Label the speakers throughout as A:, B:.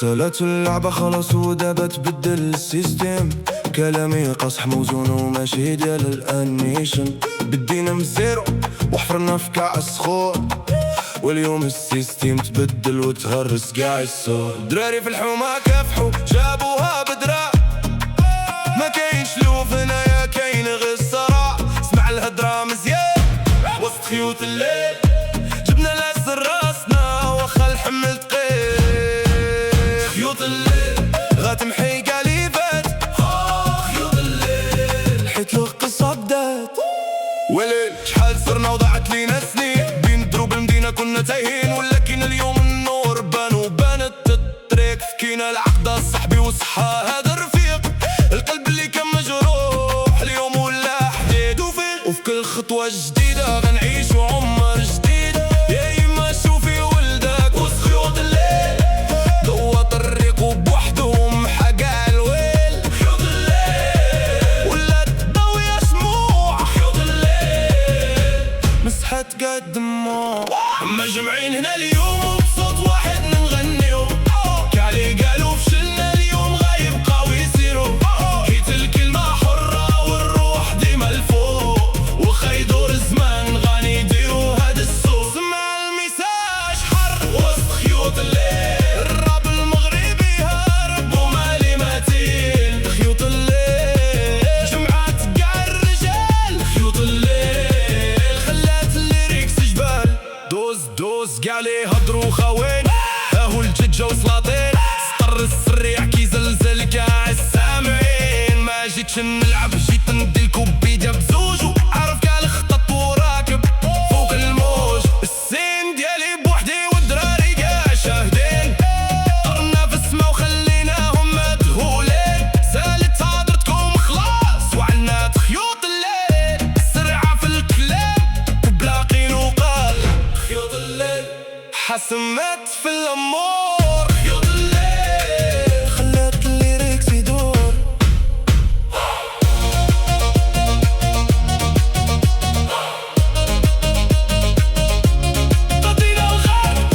A: دخلت اللعبة خلاص ودابا تبدل السيستم. كلامي قصح موزون وماشي ديال الانيميشن. بدينا من الزيرو وحفرنا في كاس خور، واليوم السيستم تبدل وتهرس قاع السور. دراري في الحومة كافحوا جابوها بدرا، ما كاينش لوف هنايا كاين غير الصراع. سمع الهدرة مزيان وسط خيوط الليل، جبنا لاس راسنا واخا الحمل تقيل. خيوط الليل غتمحي كاع لي فات، خيوط الليل حيت القصة بدات. وليل شحال صرنا وضاعت لينا سنين، بين دروب المدينة كنا تايهين، ولكن اليوم النور بان وبانت الطريق. فكينا العقدة صاحبي وصحى هذا الرفيق، القلب اللي كان مجروح اليوم ولا حديد. وفي كل خطوة جديدة غنعيش عمر جديد. يا يما شوفي ولدك وسط خيوط الليل، ضوى طريقه بوحدهم حقا الويل. خيوط الليل ولات ضوية شموع، خيوط الليل مسحت قد دموع. مجمعين هنا اليوم وبصوت واحد نغنيو، كالي قالوا فشلنا اليوم غيبقاو يسيروا. حيت الكلمة حرة والروح ديما الفوق، وخا يدور الزمان غاني يديرو هاد السوق. سمع الميساج حر وسط خيوط الليل، الراب المغربي هارب ومالي ماتين. خيوط الليل جمعات قاع الرجال، خيوط الليل خلات الليريكس جبال. دوز قاع لي هضرو خوين، اهو الججة وسلاطين. سطر السريع كي زلزل قاع السامعين. ما جيتش نلعب جيت نديلكو بيديا بزوج، وعارف كاع الخطط وراكب فوق الموج. السين ديالي بوحدي والدراري قاع شاهدين، طرنا في السما وخليناهم مذهولين. سالت هضرتكم خلاص وعنات خيوط الليل، السرعة في الكلام وبلاقين وقال. خيوط الليل حسمت في الأمور، خيوط الليل خلات الليريكس يدور. غطينا الغرب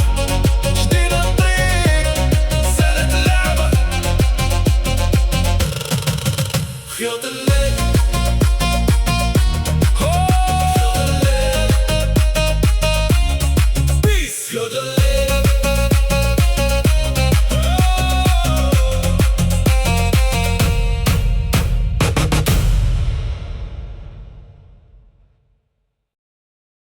A: شدينا الطريق، سالت اللعبة خيوط الليل. خيوط الليل بيس خيوط الليل.